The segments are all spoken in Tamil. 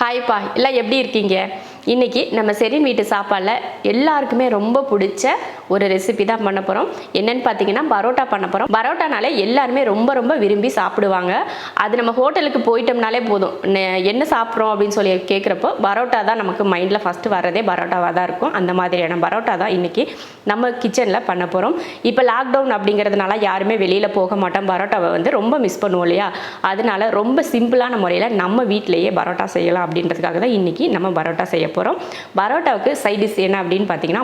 ஹாய் பா, எல்லாம் எப்படி இருக்கீங்க? இன்றைக்கி நம்ம செரின் வீட்டு சாப்பாடில் எல்லாருக்குமே ரொம்ப பிடிச்ச ஒரு ரெசிபி தான் பண்ண போகிறோம். என்னென்னு பார்த்தீங்கன்னா பரோட்டா பண்ண போகிறோம். பரோட்டானாலே எல்லாருமே ரொம்ப ரொம்ப விரும்பி சாப்பிடுவாங்க. அது நம்ம ஹோட்டலுக்கு போயிட்டோம்னாலே போதும், என்ன சாப்பிட்றோம் அப்படின்னு சொல்லி கேட்குறப்போ பரோட்டா தான் நமக்கு மைண்டில் ஃபஸ்ட்டு வர்றதே பரோட்டாவாக தான் இருக்கும். அந்த மாதிரியான பரோட்டா தான் இன்றைக்கி நம்ம கிச்சனில் பண்ண போகிறோம். இப்போ லாக்டவுன் அப்படிங்கிறதுனால யாருமே வெளியில் போக மாட்டோம். பரோட்டாவை ரொம்ப மிஸ் பண்ணுவோம் இல்லையா? அதனால ரொம்ப சிம்பிளான முறையில் நம்ம வீட்டிலையே பரோட்டா செய்யலாம் அப்படின்றதுக்காக தான் இன்றைக்கி நம்ம பரோட்டா செய்ய போகிறோம். பரோட்டாவுக்கு சைட் டிஷ் என்ன அப்படின்னு பார்த்தீங்கன்னா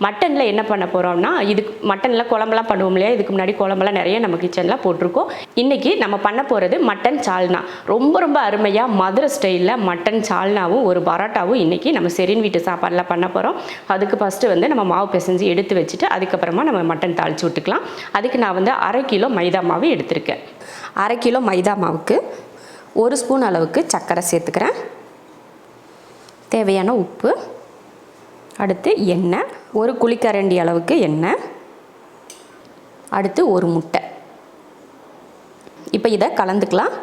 மட்டனில் என்ன பண்ண போகிறோம்னா, இதுக்கு மட்டனில் குழம்புலாம் பண்ணுவோம் இல்லையா? இதுக்கு முன்னாடி குழம்புலாம் நிறைய நம்ம கிச்சனில் போட்டிருக்கோம். இன்றைக்கி நம்ம பண்ண போகிறது மட்டன் சால்னா. ரொம்ப ரொம்ப அருமையாக மதுரை ஸ்டைலில் மட்டன் சால்னாவும் ஒரு பரோட்டாவும் இன்றைக்கி நம்ம செரின் வீட்டு சாப்பாடில் பண்ண போகிறோம். அதுக்கு ஃபஸ்ட்டு நம்ம மாவு பிசைஞ்சு எடுத்து வச்சுட்டு அதுக்கப்புறமா நம்ம மட்டன் தாளித்து விட்டுக்கலாம். அதுக்கு நான் 1/2 கிலோ மைதா மாவு எடுத்திருக்கேன். 1/2 கிலோ மைதா மாவுக்கு 1 ஸ்பூன் அளவுக்கு சர்க்கரை சேர்த்துக்கிறேன். தேவையான உப்பு, அடுத்து எண்ணெய், 1 குழிக்கரண்டி அளவுக்கு எண்ணெய், அடுத்து 1 முட்டை. இப்போ இதை கலந்துக்கலாம்.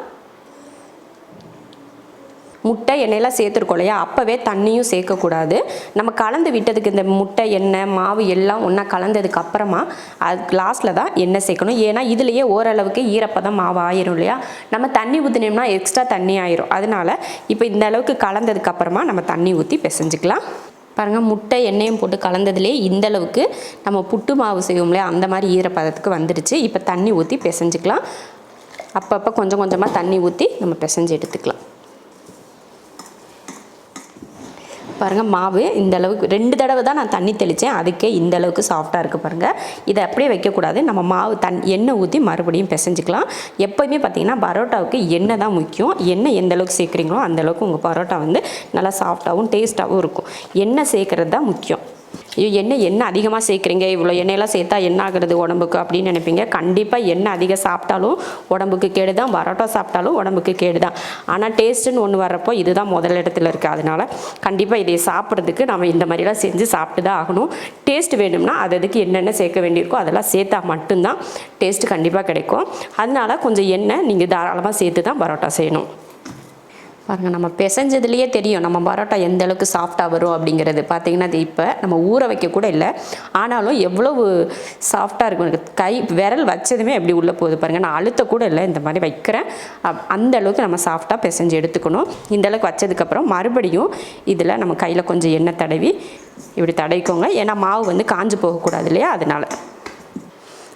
முட்டை எண்ணெயெல்லாம் சேர்த்துருக்கோம் இல்லையா? அப்போவே தண்ணியும் சேர்க்கக்கூடாது. நம்ம கலந்து விட்டதுக்கு இந்த முட்டை எண்ணெய் மாவு எல்லாம் ஒன்றா கலந்ததுக்கு அப்புறமா அது லாஸ்ட்டில் தான் எண்ணெய் சேர்க்கணும். ஏன்னா இதுலேயே ஓரளவுக்கு ஈரப்பதம் மாவு ஆயிரும் இல்லையா? நம்ம தண்ணி ஊற்றினோம்னா எக்ஸ்ட்ரா தண்ணி ஆயிரும். அதனால் இப்போ இந்த அளவுக்கு கலந்ததுக்கு அப்புறமா நம்ம தண்ணி ஊற்றி பிசைஞ்சிக்கலாம். பாருங்கள், முட்டை எண்ணெயும் போட்டு கலந்ததுலேயே இந்தளவுக்கு நம்ம புட்டு மாவு செய்வோம் இல்லையா? அந்த மாதிரி ஈரப்பதத்துக்கு வந்துடுச்சு. இப்போ தண்ணி ஊற்றி பிசைஞ்சிக்கலாம். அப்பப்போ கொஞ்சம் கொஞ்சமாக தண்ணி ஊற்றி நம்ம பிசைஞ்சு எடுத்துக்கலாம். பாருங்கள், மாவு இந்த அளவுக்கு 2 தடவை தான் நான் தண்ணி தெளித்தேன். அதுக்கே இந்த அளவுக்கு சாஃப்டாக இருக்குது பாருங்கள். இதை அப்படியே வைக்கக்கூடாது. நம்ம மாவு எண்ணெய் ஊற்றி மறுபடியும் பிசைஞ்சிக்கலாம். எப்போயுமே பார்த்திங்கன்னா பரோட்டாவுக்கு எண்ணெய் தான் முக்கியம். எண்ணெய் எந்த அளவுக்கு சேர்க்குறீங்களோ அந்தளவுக்கு உங்கள் பரோட்டா நல்லா சாஃப்டாகவும் டேஸ்ட்டாகவும் இருக்கும். எண்ணெய் சேர்க்குறது தான் முக்கியம். எண்ணெய் அதிகமாக சேர்க்குறீங்க, இவ்வளோ எண்ணெயெல்லாம் சேர்த்தா என்ன ஆகுறது உடம்புக்கு அப்படின்னு நினைப்பீங்க. கண்டிப்பாக எண்ணெய் அதிகம் சாப்பிட்டாலும் உடம்புக்கு கேடு தான், பரோட்டா சாப்பிட்டாலும் உடம்புக்கு கேடு தான். ஆனால் டேஸ்ட்டுன்னு ஒன்று வர்றப்போ இதுதான் முதல் இடத்துல இருக்குது. அதனால் கண்டிப்பாக இதை சாப்பிட்றதுக்கு நம்ம இந்த மாதிரிலாம் செஞ்சு சாப்பிட்டு தான் ஆகணும். டேஸ்ட் வேணும்னா அதுக்கு என்னென்ன சேர்க்க வேண்டியிருக்கோ அதெல்லாம் சேர்த்தா மட்டும்தான் டேஸ்ட்டு கண்டிப்பாக கிடைக்கும். அதனால் கொஞ்சம் எண்ணெய் நீங்கள் தாராளமாக சேர்த்து தான் பரோட்டா செய்யணும். பாருங்கள், நம்ம பிசைஞ்சதுலேயே தெரியும் நம்ம பரோட்டா எந்த அளவுக்கு சாஃப்டாக வரும் அப்படிங்கிறது. பார்த்திங்கன்னா அது இப்போ நம்ம ஊற வைக்க கூட இல்லை, ஆனாலும் எவ்வளவு சாஃப்டாக இருக்கும். எனக்கு விரல் வச்சதுமே எப்படி உள்ளே போகுது பாருங்கள். நான் அழுத்த கூட இல்லை, இந்த மாதிரி வைக்கிறேன். அந்த அளவுக்கு நம்ம சாஃப்டாக பிசைஞ்சு எடுத்துக்கணும். இந்த அளவுக்கு வச்சதுக்கப்புறம் மறுபடியும் இதில் நம்ம கையில் கொஞ்சம் எண்ணெய் தடவி இப்படி தடவிக்கோங்க. ஏன்னா மாவு காஞ்சு போகக்கூடாது இல்லையா? அதனால்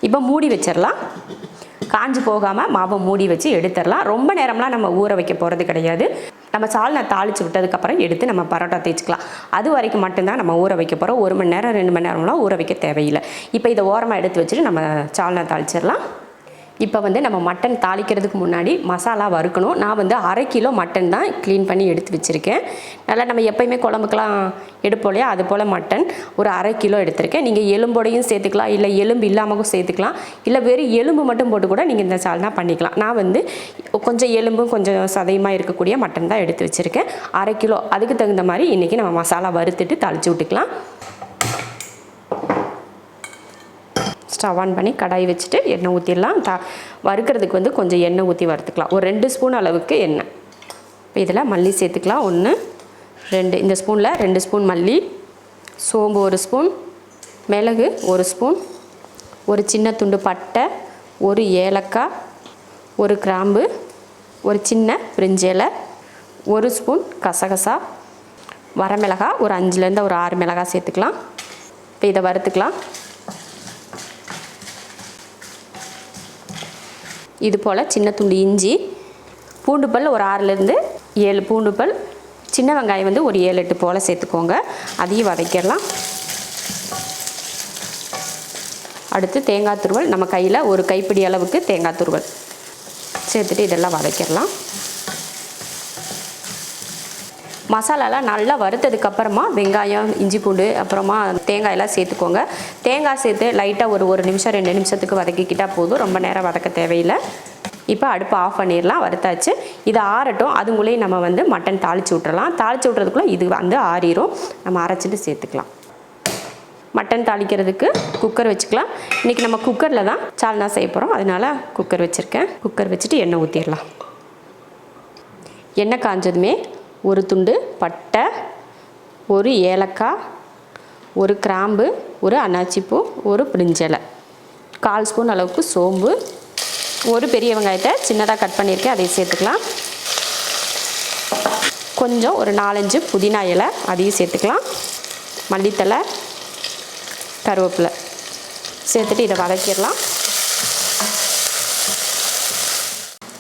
இப்போ மூடி வச்சிடலாம். காஞ்சு போகாமல் மாவை மூடி வச்சு எடுத்துடலாம். ரொம்ப நேரம்லாம் நம்ம ஊற வைக்க போகிறது கிடையாது. நம்ம சால்னா தாளித்து விட்டதுக்கப்புறம் எடுத்து நம்ம பரோட்டா தேய்ச்சிக்கலாம். அது வரைக்கும் மட்டும்தான் நம்ம ஊற வைக்க போகிறோம். 1 மணி நேரம் 2 மணி நேரம்லாம் ஊற வைக்க தேவையில்லை. இப்போ இதை ஓரமாக எடுத்து வச்சுட்டு நம்ம சால்னா தாளிச்சிடலாம். இப்போ நம்ம மட்டன் தாளிக்கிறதுக்கு முன்னாடி மசாலா வறுக்கணும். நான் 1/2 கிலோ மட்டன் தான் க்ளீன் பண்ணி எடுத்து வச்சுருக்கேன். நல்லா நம்ம எப்போயுமே குழம்புக்கெலாம் எடுப்போம் இல்லையா? அது போல் மட்டன் ஒரு 1/2 கிலோ எடுத்திருக்கேன். நீங்கள் எலும்போடையும் சேர்த்துக்கலாம், இல்லை எலும்பு இல்லாமலும் சேர்த்துக்கலாம், இல்லை வெறும் எலும்பு மட்டும் போட்டு கூட நீங்கள் இந்த சால்னா பண்ணிக்கலாம். நான் கொஞ்சம் எலும்பும் கொஞ்சம் சதையுமாக இருக்கக்கூடிய மட்டன் தான் எடுத்து வச்சுருக்கேன். 1/2 கிலோ. அதுக்கு தகுந்த மாதிரி இன்றைக்கி நம்ம மசாலா வறுத்துட்டு தாளித்து விட்டுக்கலாம். ஸ்டவ் ஆன் பண்ணி கடாய் வச்சுட்டு எண்ணெய் ஊற்றிடலாம். வறுக்கிறதுக்கு கொஞ்சம் எண்ணெய் ஊற்றி வறுத்துக்கலாம். ஒரு 2 ஸ்பூன் அளவுக்கு எண்ணெய். இப்போ இதில் மல்லி சேர்த்துக்கலாம். 1 2 இந்த ஸ்பூனில் 2 ஸ்பூன் மல்லி, சோம்பு 1 ஸ்பூன், மிளகு 1 ஸ்பூன், ஒரு சின்ன துண்டு பட்டை, 1 ஏலக்காய், 1 கிராம்பு, ஒரு சின்ன பிரிஞ்சி இலை, 1 ஸ்பூன் கசகசா, வரமிளகாய் ஒரு 5லேருந்து ஒரு 6 மிளகாய் சேர்த்துக்கலாம். இப்போ இதை வறுத்துக்கலாம். இது போல் சின்ன துண்டு இஞ்சி, பூண்டு பல் ஒரு 6லேருந்து 7 பூண்டு பல், சின்ன வெங்காயம் ஒரு 7-8 போல் சேர்த்துக்கோங்க. அதையும் வதக்கிடலாம். அடுத்து தேங்காய் துருவல், நம்ம கையில் ஒரு கைப்பிடி அளவுக்கு தேங்காய் துருவல் சேர்த்துட்டு இதெல்லாம் வதக்கிடலாம். மசாலாலாம் நல்லா வறுத்ததுக்கப்புறமா வெங்காயம் இஞ்சி பூண்டு அப்புறமா தேங்காயெல்லாம் சேர்த்துக்கோங்க. தேங்காய் சேர்த்து லைட்டாக ஒரு நிமிஷம் 2 நிமிஷத்துக்கு வதக்கிக்கிட்டால் போதும். ரொம்ப நேரம் வதக்க தேவையில்லை. இப்போ அடுப்பு ஆஃப் பண்ணிடலாம். வறுத்தாச்சு. இது ஆறட்டும். அதுக்குள்ளேயும் நம்ம மட்டன் தாளித்து விட்டுறலாம். தாளித்து விட்றதுக்குள்ளே இது ஆறிடும். நம்ம அரைச்சிட்டு சேர்த்துக்கலாம். மட்டன் தாளிக்கிறதுக்கு குக்கர் வச்சுக்கலாம். இன்றைக்கி நம்ம குக்கரில் தான் சால்னா செய்ய போகிறோம். அதனால் குக்கர் வச்சுருக்கேன். குக்கர் வச்சுட்டு எண்ணெய் ஊற்றிடலாம். எண்ணெய் காஞ்சதுமே ஒரு துண்டு பட்டை, ஒரு ஏலக்காய், ஒரு கிராம்பு, ஒரு அன்னாச்சிப்பூ, ஒரு பிரிஞ்சலை, 1/4 ஸ்பூன் அளவுக்கு சோம்பு, ஒரு பெரிய வெங்காயத்தை சின்னதாக கட் பண்ணியிருக்கேன், அதை சேர்த்துக்கலாம். கொஞ்சம் ஒரு 4-5 புதினா இலை அதையும் சேர்த்துக்கலாம். மல்லித்தலை, கருவேப்பிலை சேர்த்துட்டு இதை வதக்கிடலாம்.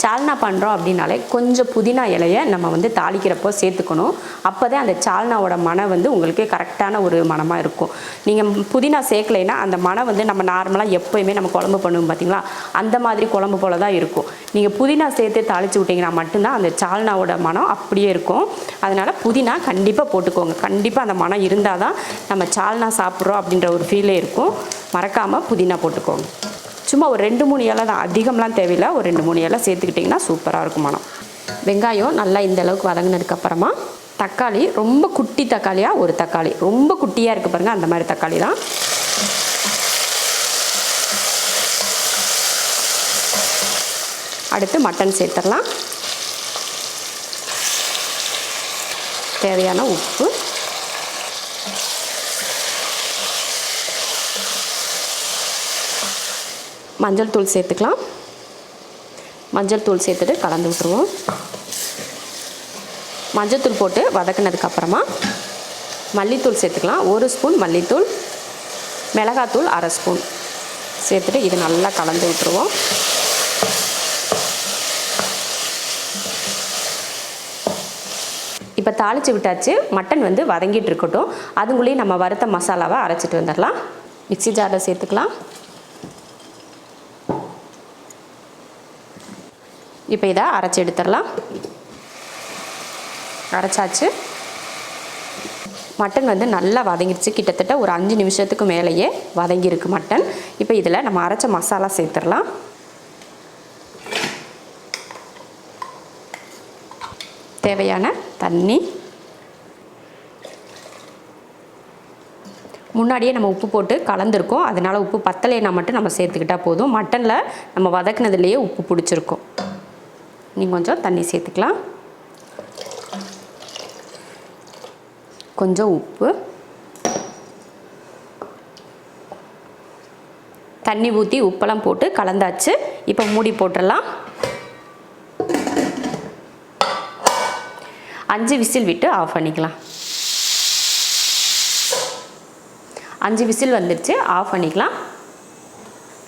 சால்னா பண்ணுறோம் அப்படின்னாலே கொஞ்சம் புதினா இலையை நம்ம வந்து தாளிக்கிறப்போ சேர்த்துக்கணும். அப்போ தான் அந்த சால்னாவோட மனம் வந்து உங்களுக்கு கரெக்டான ஒரு மனமாக இருக்கும். நீங்கள் புதினா சேர்க்கலைன்னா அந்த மனம் வந்து நம்ம நார்மலாக எப்போயுமே நம்ம குழம்பு பண்ணுவோம் பார்த்திங்களா, அந்த மாதிரி குழம்பு போல தான் இருக்கும். நீங்கள் புதினா சேர்த்து தாளித்து விட்டிங்கன்னா மட்டும்தான் அந்த சால்னாவோட மனம் அப்படியே இருக்கும். அதனால் புதினா கண்டிப்பாக போட்டுக்கோங்க. கண்டிப்பாக அந்த மனம் இருந்தால் தான் நம்ம சால்னா சாப்பிட்றோம் அப்படின்ற ஒரு ஃபீலே இருக்கும். மறக்காமல் புதினா போட்டுக்கோங்க. சும்மா ஒரு 2-3 இலை தான், அதிகம்லாம் தேவையில்லை. ஒரு 2-3 இலை சேர்த்துக்கிட்டிங்கன்னா சூப்பராக இருக்கும் மனம். வெங்காயம் நல்லா இந்த அளவுக்கு வதங்கினதுக்கப்புறமா தக்காளி, ரொம்ப குட்டி தக்காளியாக ஒரு தக்காளி, ரொம்ப குட்டியாக இருக்குது பாருங்கள், அந்த மாதிரி தக்காளி தான். அடுத்து மட்டன் சேர்த்துடலாம். தேவையான உப்பு, மஞ்சள் தூள் சேர்த்துக்கலாம். மஞ்சள் தூள் சேர்த்துட்டு கலந்து விட்டுருவோம். மஞ்சள் தூள் போட்டு வதக்கினதுக்கப்புறமா மல்லித்தூள் சேர்த்துக்கலாம். 1 ஸ்பூன் மல்லித்தூள், மிளகாத்தூள் 1/2 ஸ்பூன் சேர்த்துட்டு இது நல்லா கலந்து விட்டுருவோம். இப்போ தாளித்து விட்டாச்சு. மட்டன் வந்து வதங்கிட்டு இருக்கட்டும். அதுக்குள்ளேயும் நம்ம வறுத்த மசாலாவை அரைச்சிட்டு வந்துடலாம். மிக்ஸி ஜாரில் சேர்த்துக்கலாம். இப்போ இதை அரைச்சி எடுத்துடலாம். அரைச்சாச்சு. மட்டன் வந்து நல்லா வதங்கிடுச்சு. கிட்டத்தட்ட ஒரு 5 நிமிஷத்துக்கு மேலேயே வதங்கியிருக்கு மட்டன். இப்போ இதில் நம்ம அரைச்ச மசாலா சேர்த்துடலாம். தேவையான தண்ணி, முன்னாடியே நம்ம உப்பு போட்டு கலந்துருக்கோம். அதனால் உப்பு பத்தலைன்னா மட்டும் நம்ம சேர்த்துக்கிட்டால் போதும். மட்டனில் நம்ம வதக்குனதுலேயே உப்பு பிடிச்சிருக்கும். நீங்கள் கொஞ்சம் தண்ணி சேர்த்துக்கலாம். கொஞ்சம் உப்பு, தண்ணி ஊற்றி உப்பெல்லாம் போட்டு கலந்தாச்சு. இப்போ மூடி போட்டுடலாம். 5 விசில் விட்டு ஆஃப் பண்ணிக்கலாம். 5 விசில் வந்துடுச்சு, ஆஃப் பண்ணிக்கலாம்.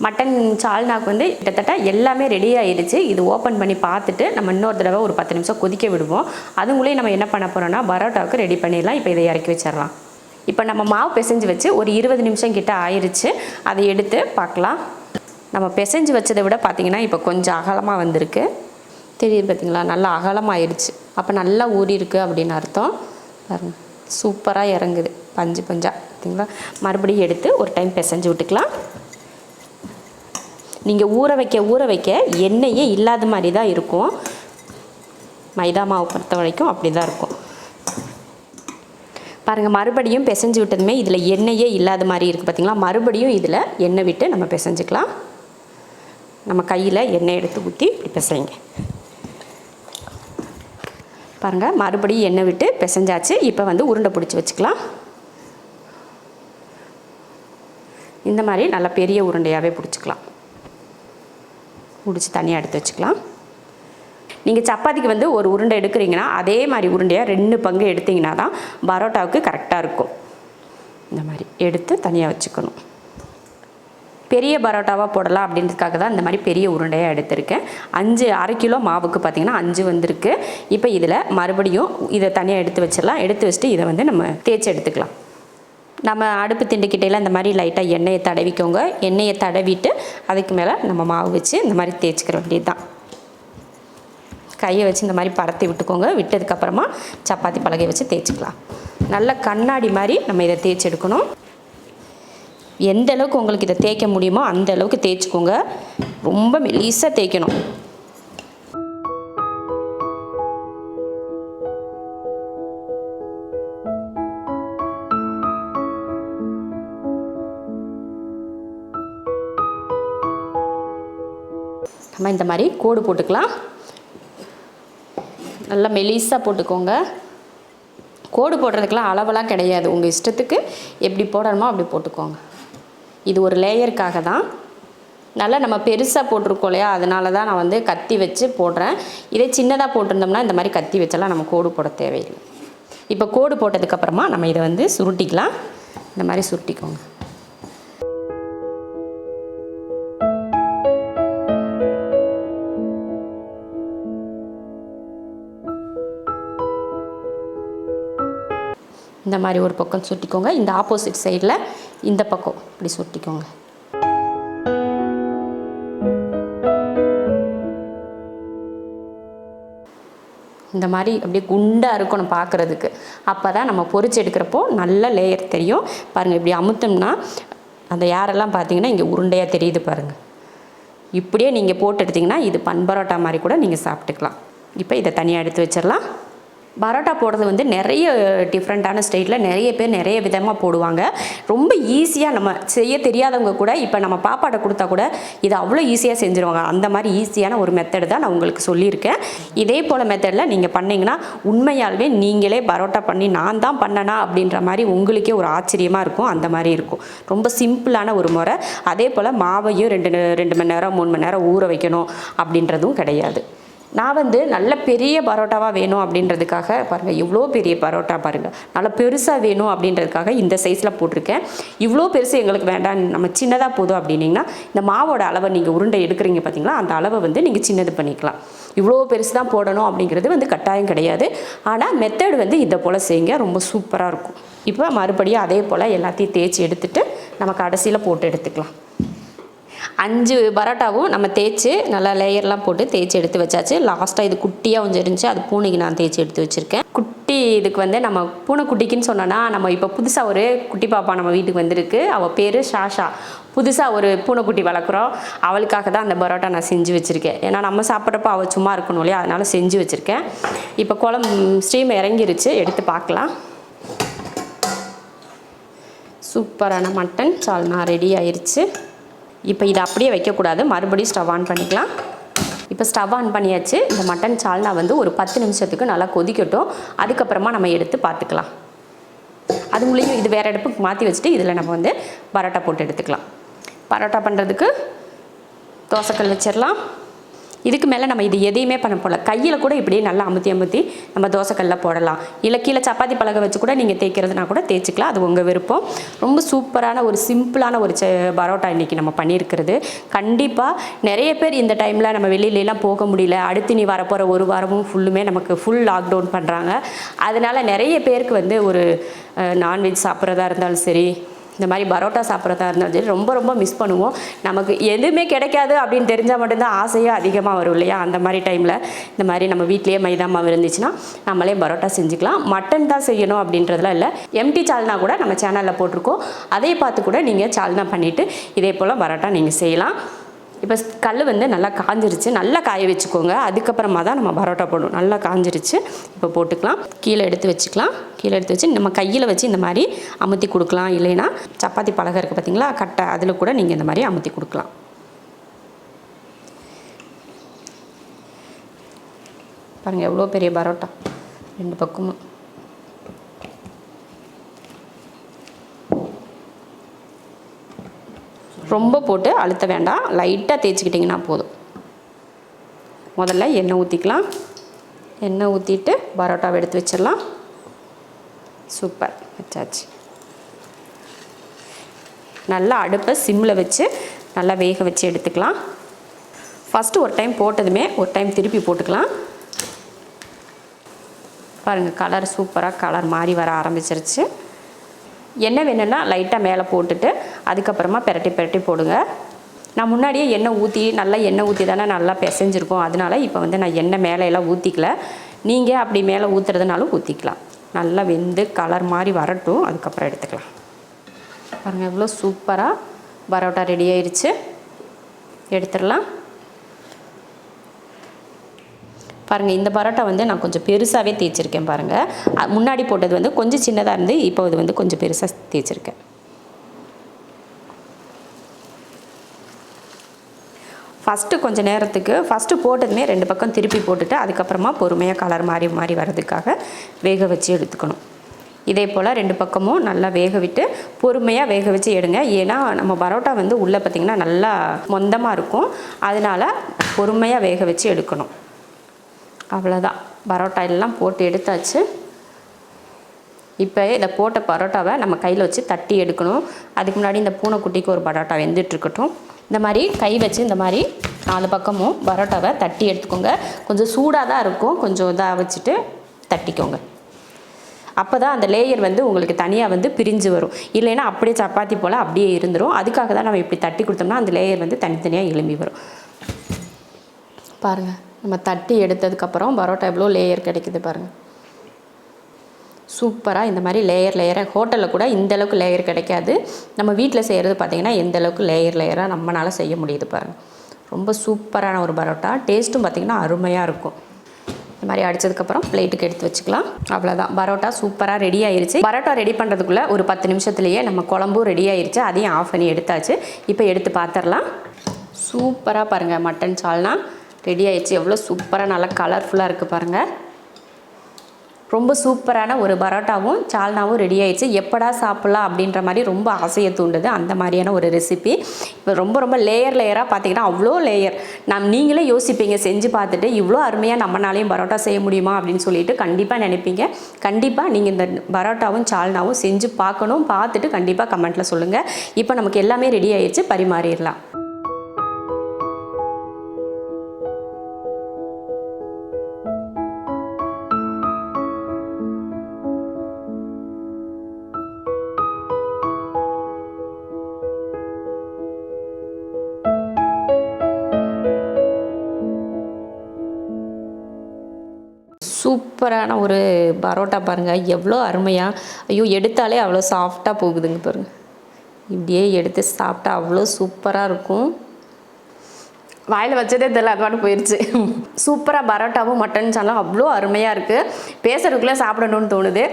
மட்டன் சால்னாக்கு வந்து கிட்டத்தட்ட எல்லாமே ரெடி ஆயிடுச்சு. இது ஓப்பன் பண்ணி பார்த்துட்டு நம்ம இன்னொரு தடவை ஒரு 10 நிமிஷம் கொதிக்க விடுவோம். அதுக்குள்ளேயே நம்ம என்ன பண்ண போகிறோம்னா பரோட்டாவுக்கு ரெடி பண்ணிடலாம். இப்போ இதை இறக்கி வச்சிடலாம். இப்போ நம்ம மாவு பிசைஞ்சு வச்சு ஒரு 20 நிமிஷம் கிட்ட ஆயிடுச்சு. அதை எடுத்து பார்க்கலாம். நம்ம பிசைஞ்சு வச்சதை விட பார்த்திங்கன்னா இப்போ கொஞ்சம் அகலமாக வந்திருக்கு. தெரியுது பார்த்திங்களா, நல்லா அகலமாகிடுச்சு. அப்போ நல்லா ஊறிருக்கு அப்படின்னு அர்த்தம். பாருங்கள், சூப்பராக இறங்குது பஞ்சு பஞ்சாக. பார்த்திங்களா, மறுபடியும் எடுத்து ஒரு டைம் பிசைஞ்சு விட்டுக்கலாம். நீங்கள் ஊற வைக்க எண்ணெயே இல்லாத மாதிரி தான் இருக்கும். மைதா மாவு பொறுத்த வரைக்கும் அப்படி தான் இருக்கும். பாருங்கள், மறுபடியும் பிசைஞ்சு விட்டதுமே இதில் எண்ணெயே இல்லாத மாதிரி இருக்குது பார்த்திங்களா. மறுபடியும் இதில் எண்ணெய் விட்டு நம்ம பிசைஞ்சிக்கலாம். நம்ம கையில் எண்ணெய் எடுத்து ஊற்றி இப்படி பிசைங்க. பாருங்கள், மறுபடியும் எண்ணெய் விட்டு பிசைஞ்சாச்சு. இப்போ வந்து உருண்டை பிடிச்சி வச்சுக்கலாம். இந்த மாதிரி நல்லா பெரிய உருண்டையாகவே பிடிச்சிக்கலாம். பிடிச்சி தனியாக எடுத்து வச்சுக்கலாம். நீங்கள் சப்பாத்திக்கு வந்து ஒரு உருண்டை எடுக்கிறீங்கன்னா அதே மாதிரி உருண்டையாக 2 பங்கு எடுத்திங்கன்னா தான் பரோட்டாவுக்கு கரெக்டாக இருக்கும். இந்த மாதிரி எடுத்து தனியாக வச்சுக்கணும். பெரிய பரோட்டாவாக போடலாம் அப்படின்றதுக்காக தான் இந்த மாதிரி பெரிய உருண்டையாக எடுத்திருக்கேன். 1/2 கிலோ மாவுக்கு பார்த்திங்கன்னா 5 வந்திருக்கு. இப்போ இதில் மறுபடியும் இதை தனியாக எடுத்து வச்சிடலாம். எடுத்து வச்சுட்டு இதை வந்து நம்ம தேய்ச்சி எடுத்துக்கலாம். நம்ம அடுப்பு திண்டுக்கிட்டையில் இந்த மாதிரி லைட்டாக எண்ணெயை தடவிக்கோங்க. எண்ணெயை தடவிட்டு அதுக்கு மேலே நம்ம மாவு வச்சு இந்த மாதிரி தேய்ச்சிக்கிற வேண்டியது தான். கையை வச்சு இந்த மாதிரி பரத்தி விட்டுக்கோங்க. விட்டதுக்கப்புறமா சப்பாத்தி பலகை வச்சு தேய்ச்சிக்கலாம். நல்ல கண்ணாடி மாதிரி நம்ம இதை தேய்ச்சி எடுக்கணும். எந்த அளவுக்கு உங்களுக்கு இதை தேய்க்க முடியுமோ அந்த அளவுக்கு தேய்ச்சிக்கோங்க. ரொம்ப மெலிசாக தேய்க்கணும். நம்ம இந்த மாதிரி கோடு போட்டுக்கலாம். நல்லா மெலிசாக போட்டுக்கோங்க. கோடு போடுறதுக்கெலாம் அளவெல்லாம் கிடையாது, உங்கள் இஷ்டத்துக்கு எப்படி போடணுமோ அப்படி போட்டுக்கோங்க. இது ஒரு லேயருக்காக தான். நல்லா நம்ம பெருசாக போட்டிருக்கோம் இல்லையா, அதனால தான் நான் வந்து கத்தி வச்சு போடுறேன். இதே சின்னதாக போட்டிருந்தோம்னா இந்த மாதிரி கத்தி வச்செல்லாம் நம்ம கோடு போட தேவையில்லை. இப்போ கோடு போட்டதுக்கப்புறமா நம்ம இதை வந்து சுருட்டிக்கலாம். இந்த மாதிரி சுருட்டிக்கோங்க. இந்த மாதிரி ஒரு பக்கம் சுட்டிக்கோங்க. இந்த ஆப்போசிட் சைடில் இந்த பக்கம் இப்படி சுட்டிக்கோங்க. இந்த மாதிரி அப்படியே குண்டாக இருக்கணும் பார்க்குறதுக்கு. அப்போ தான் நம்ம பொரிச்சு எடுக்கிறப்போ நல்ல லேயர் தெரியும். பாருங்கள், இப்படி அமுத்தோம்னா அந்த யாரெல்லாம் பார்த்தீங்கன்னா இங்கே உருண்டையாக தெரியுது பாருங்கள். இப்படியே நீங்கள் போட்டு எடுத்திங்கன்னா இது பன் பரோட்டா மாதிரி கூட நீங்கள் சாப்பிட்டுக்கலாம். இப்போ இதை தனியாக எடுத்து வச்சிடலாம். பரோட்டா போடுறது வந்து நிறைய டிஃப்ரெண்ட்டான ஸ்டைலில் நிறைய பேர் நிறைய விதமாக போடுவாங்க. ரொம்ப ஈஸியாக நம்ம செய்ய தெரியாதவங்க கூட இப்போ நம்ம பாப்பாட்ட கொடுத்தா கூட இது அவ்வளோ ஈஸியாக செஞ்சுருவாங்க. அந்த மாதிரி ஈஸியான ஒரு மெத்தடு தான் நான் உங்களுக்கு சொல்லியிருக்கேன். இதே போல் மெத்தடில் நீங்கள் பண்ணிங்கன்னா உண்மையாலுமே நீங்களே பரோட்டா பண்ணி நான் தான் பண்ணனா அப்படின்ற மாதிரி உங்களுக்கே ஒரு ஆச்சரியமாக இருக்கும். அந்த மாதிரி இருக்கும். ரொம்ப சிம்பிளான ஒரு முறை. அதே போல் மாவையும் 2 மணி நேரம் 3 மணி நேரம் ஊற வைக்கணும் அப்படின்றதும் கிடையாது. நான் வந்து நல்ல பெரிய பரோட்டாவாக வேணும் அப்படின்றதுக்காக பாருங்கள், இவ்வளோ பெரிய பரோட்டா பாருங்கள், நல்லா பெருசாக வேணும் அப்படின்றதுக்காக இந்த சைஸில் போட்டிருக்கேன். இவ்வளோ பெருசு எங்களுக்கு வேண்டாம், நம்ம சின்னதாக போதும் அப்படின்னிங்கன்னா இந்த மாவோட அளவை நீங்கள் உருண்டை எடுக்கிறீங்க பார்த்தீங்களா, அந்த அளவை வந்து நீங்கள் சின்னது பண்ணிக்கலாம். இவ்வளோ பெருசு தான் போடணும் அப்படிங்கிறது வந்து கட்டாயம் கிடையாது. ஆனால் மெத்தட் வந்து இதை போல் செய்யுங்க, ரொம்ப சூப்பராக இருக்கும். இப்போ மறுபடியும் அதே போல் எல்லாத்தையும் தேய்ச்சி எடுத்துகிட்டு நம்ம கடைசியில் போட்டு எடுத்துக்கலாம். 5 பரோட்டாவும் நம்ம தேய்ச்சி நல்லா லேயர்லாம் போட்டு தேய்ச்சி எடுத்து வச்சாச்சு. லாஸ்ட்டாக இது குட்டியாக கொஞ்சம் இருந்துச்சு, அது பூனைக்கு நான் தேய்ச்சி எடுத்து வச்சுருக்கேன். குட்டி இதுக்கு வந்து நம்ம பூனைக்குட்டிக்குன்னு சொன்னோன்னா, நம்ம இப்போ புதுசாக ஒரு குட்டி பாப்பா நம்ம வீட்டுக்கு வந்திருக்கு. அவள் பேர் ஷாஷா. புதுசாக ஒரு பூனைக்குட்டி வளர்க்குறோம். அவளுக்காக தான் அந்த பரோட்டா நான் செஞ்சு வச்சுருக்கேன். ஏன்னா நம்ம சாப்பிட்றப்போ அவள் சும்மா இருக்கணும் இல்லையா, அதனால் செஞ்சு வச்சுருக்கேன். இப்போ குழம்பு ஸ்டீம் இறங்கிருச்சு, எடுத்து பார்க்கலாம். சூப்பரான மட்டன் சால்னா ரெடி ஆயிடுச்சு. இப்போ இதை அப்படியே வைக்கக்கூடாது, மறுபடியும் ஸ்டவ் ஆன் பண்ணிக்கலாம். இப்போ ஸ்டவ் ஆன் பண்ணியாச்சு. இந்த மட்டன் சால்னா வந்து ஒரு 10 நிமிஷத்துக்கு நல்லா கொதிக்கட்டும். அதுக்கப்புறமா நம்ம எடுத்து பார்த்துக்கலாம். அதுங்களையும் இது வேறு அடுப்புக்கு மாற்றி வச்சுட்டு இதில் நம்ம வந்து பரோட்டா போட்டு எடுத்துக்கலாம். பரோட்டா பண்ணுறதுக்கு தோசைக்கல் வச்சிடலாம். இதுக்கு மேலே நம்ம இது எதையுமே பண்ண போகல. கையில் கூட இப்படியே நல்லா அமுத்தி நம்ம தோசைக்கல்ல போடலாம். இல்லை கீழே சப்பாத்தி பலகை வச்சு கூட நீங்கள் தேய்க்கிறதுனா கூட தேய்ச்சிக்கலாம், அது உங்கள் விருப்பம். ரொம்ப சூப்பரான ஒரு சிம்பிளான ஒரு பரோட்டா இன்றைக்கி நம்ம பண்ணியிருக்கிறது. கண்டிப்பாக நிறைய பேர் இந்த டைமில் நம்ம வெளியிலலாம் போக முடியல, அடுத்து நீ வரப்போகிற ஒரு வாரமும் ஃபுல்லுமே நமக்கு ஃபுல் லாக்டவுன் பண்ணுறாங்க. அதனால் நிறைய பேருக்கு வந்து ஒரு நான்வெஜ் சாப்பிட்றதா இருந்தாலும் சரி, இந்த மாதிரி பரோட்டா சாப்பிட்றதா இருந்தாலும் சரி, ரொம்ப ரொம்ப மிஸ் பண்ணுவோம். நமக்கு எதுவுமே கிடைக்காது அப்படின்னு தெரிஞ்சால் மட்டும்தான் ஆசையாக அதிகமாக வரும் இல்லையா. அந்த மாதிரி டைமில் இந்த மாதிரி நம்ம வீட்லேயே மைதா மாவு இருந்துச்சுன்னா நம்மளே பரோட்டா செஞ்சுக்கலாம். மட்டன் தான் செய்யணும் அப்படின்றதுலாம் இல்லை, எம்டி சால்னா கூட நம்ம சேனலில் போட்டிருக்கோம். அதை பார்த்து கூட நீங்கள் சால்னா பண்ணிவிட்டு இதே போல் பரோட்டா நீங்கள் செய்யலாம். இப்போ கல் வந்து நல்லா காஞ்சிருச்சு, நல்லா காய வச்சுக்கோங்க. அதுக்கப்புறமா தான் நம்ம பரோட்டா போடணும். நல்லா காஞ்சிருச்சு, இப்போ போட்டுக்கலாம். கீழே எடுத்து வச்சுக்கலாம். கீழே எடுத்து வச்சு நம்ம கையில் வச்சு இந்த மாதிரி அமுத்தி கொடுக்கலாம். இல்லைன்னா சப்பாத்தி பலகை இருக்குது பார்த்தீங்களா, கட்டை, அதில் கூட நீங்கள் இந்த மாதிரி அமுத்தி கொடுக்கலாம். பாருங்கள் எவ்வளோ பெரிய பரோட்டா, 2 பக்கமும். ரொம்ப போட்டு அழுத்த வேண்டாம், லைட்டாக தேய்ச்சிக்கிட்டிங்கன்னா போதும். முதல்ல எண்ணெய் ஊற்றிக்கலாம். எண்ணெய் ஊற்றிட்டு பரோட்டாவை எடுத்து வச்சிடலாம். சூப்பர், வச்சாச்சு. நல்லா அடுப்பை சிம்மில் வச்சு நல்லா வேக வச்சு எடுத்துக்கலாம். ஃபஸ்ட்டு ஒரு டைம் போட்டதுமே ஒரு டைம் திருப்பி போட்டுக்கலாம். பாருங்கள் கலர் சூப்பராக கலர் மாறி வர ஆரம்பிச்சிருச்சு. எண்ணெய் வேணும்னா லைட்டாக மேலே போட்டுட்டு அதுக்கப்புறமா பெரட்டி போடுங்க. நான் முன்னாடியே எண்ணெய் ஊற்றி நல்லா எண்ணெய் ஊற்றி தானே நல்லா பிசைஞ்சிருக்கோம். அதனால இப்போ வந்து நான் எண்ணெய் மேலே எல்லாம் ஊற்றிக்கல. நீங்கள் அப்படி மேலே ஊற்றுறதுனாலும் ஊற்றிக்கலாம். நல்லா வெந்து கலர் மாதிரி வரட்டும், அதுக்கப்புறம் எடுத்துக்கலாம். பாருங்கள் எவ்வளோ சூப்பராக பரோட்டா ரெடி ஆயிடுச்சு. எடுத்துடலாம். பாருங்கள் இந்த பரோட்டா வந்து நான் கொஞ்சம் பெருசாகவே தேய்ச்சிருக்கேன். பாருங்கள் முன்னாடி போட்டது வந்து கொஞ்சம் சின்னதாக இருந்து, இப்போ இது வந்து கொஞ்சம் பெருசாக தேய்ச்சிருக்கேன். ஃபஸ்ட்டு கொஞ்சம் நேரத்துக்கு ஃபஸ்ட்டு போட்டதுமே 2 பக்கம் திருப்பி போட்டுட்டு அதுக்கப்புறமா பொறுமையாக கலர் மாறி வர்றதுக்காக வேக வச்சு எடுத்துக்கணும். இதே போல் 2 பக்கமும் நல்லா வேக விட்டு பொறுமையாக வேக வச்சு எடுங்க. ஏன்னா நம்ம பரோட்டா வந்து உள்ளே பார்த்திங்கன்னா நல்லா மொந்தமாக இருக்கும், அதனால் பொறுமையாக வேக வச்சு எடுக்கணும். அவ்வளோதான், பரோட்டா எல்லாம் போட்டு எடுத்தாச்சு. இப்போ இதை போட்ட பரோட்டாவை நம்ம கையில் வச்சு தட்டி எடுக்கணும். அதுக்கு முன்னாடி இந்த பூனைக்குட்டிக்கு ஒரு பரோட்டா வெந்துட்டுருக்கட்டும். இந்த மாதிரி கை வச்சு இந்த மாதிரி 4 பக்கமும் பரோட்டாவை தட்டி எடுத்துக்கோங்க. கொஞ்சம் சூடாக தான் இருக்கும், கொஞ்சம் இதாக வச்சுட்டு தட்டிக்கோங்க. அப்போ தான் அந்த லேயர் வந்து உங்களுக்கு தனியாக வந்து பிரிஞ்சு வரும். இல்லைன்னா அப்படியே சப்பாத்தி போல் அப்படியே இருந்துடும். அதுக்காக தான் நம்ம இப்படி தட்டி கொடுத்தோம்னா அந்த லேயர் வந்து தனித்தனியாக எலும்பி வரும். பாருங்கள், நம்ம தட்டி எடுத்ததுக்கப்புறம் பரோட்டா எவ்வளோ லேயர் கிடைக்குது பாருங்கள். சூப்பராக இந்த மாதிரி லேயராக ஹோட்டலில் கூட இந்தளவுக்கு லேயர் கிடைக்காது. நம்ம வீட்டில் செய்கிறது பார்த்திங்கன்னா எந்தளவுக்கு லேயராக நம்மளால் செய்ய முடியுது பாருங்கள். ரொம்ப சூப்பரான ஒரு பரோட்டா, டேஸ்ட்டும் பார்த்திங்கன்னா அருமையாக இருக்கும். இந்த மாதிரி அடித்ததுக்கப்புறம் பிளேட்டுக்கு எடுத்து வச்சுக்கலாம். அவ்வளோதான், பரோட்டா சூப்பராக ரெடி ஆயிடுச்சு. பரோட்டா ரெடி பண்ணுறதுக்குள்ளே ஒரு 10 நிமிஷத்துலேயே நம்ம குழம்பும் ரெடி ஆயிடுச்சு. அதையும் ஆஃப் பண்ணி எடுத்தாச்சு. இப்போ எடுத்து பார்த்துடலாம். சூப்பராக பாருங்கள், மட்டன் சால்னா ரெடி ஆயிடுச்சு. எவ்வளோ சூப்பராக நல்லா கலர்ஃபுல்லாக இருக்குது பாருங்கள். ரொம்ப சூப்பரான ஒரு பரோட்டாவும் சால்னாவும் ரெடி ஆயிடுச்சு. எப்படா சாப்பிட்லாம் அப்படின்ற மாதிரி ரொம்ப ஆசையை தூண்டுது அந்த மாதிரியான ஒரு ரெசிபி. இப்போ ரொம்ப லேயராக பார்த்தீங்கன்னா அவ்வளோ லேயர். நீங்களே யோசிப்பீங்க செஞ்சு பார்த்துட்டு இவ்வளோ அருமையாக நம்மளாலையும் பரோட்டா செய்ய முடியுமா அப்படின்னு சொல்லிட்டு கண்டிப்பாக நினைப்பீங்க. கண்டிப்பாக நீங்கள் இந்த பரோட்டாவும் சால்னாவும் செஞ்சு பார்க்கணும். பார்த்துட்டு கண்டிப்பாக கமெண்ட்டில் சொல்லுங்கள். இப்போ நமக்கு எல்லாமே ரெடி ஆயிடுச்சு, பரிமாறிடலாம். சூப்பரான ஒரு பரோட்டா பாருங்கள், எவ்வளோ அருமையாக, ஐயோ எடுத்தாலே அவ்வளோ சாஃப்டாக போகுதுங்க பாருங்கள். இப்படியே எடுத்து சாப்பிட்டா அவ்வளோ சூப்பராக இருக்கும். வாயில் வச்சதே தெரியல, அது மட்டும் போயிடுச்சு. சூப்பராக பரோட்டாவும் மட்டன் சாலும் அவ்வளோ அருமையாக இருக்குது. பேசுறதுக்குள்ளே சாப்பிடணும்னு தோணுது.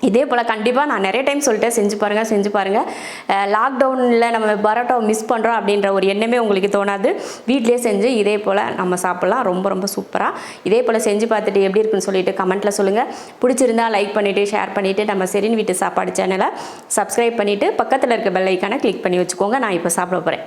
இதே போல் கண்டிப்பாக நான் நிறைய டைம் சொல்லிட்டேன், செஞ்சு பாருங்கள். லாக்டவுனில் நம்ம பரோட்டாவை மிஸ் பண்ணுறோம் அப்படின்ற ஒரு எண்ணமே உங்களுக்கு தோணாது. வீட்டிலே செஞ்சு இதே போல் நம்ம சாப்பிட்லாம். ரொம்ப சூப்பராக இதே போல் செஞ்சு பார்த்துட்டு எப்படி இருக்குன்னு சொல்லிட்டு கமெண்ட்டில் சொல்லுங்கள். பிடிச்சிருந்தா லைக் பண்ணிவிட்டு ஷேர் பண்ணிவிட்டு நம்ம ஷெரின் வீட்டு சாப்பாடு சேனலை சப்ஸ்கிரைப் பண்ணிவிட்டு பக்கத்தில் இருக்க பெல் ஐக்கானை கிளிக் பண்ணி வச்சுக்கோங்க. நான் இப்போ சாப்பிட போகிறேன்.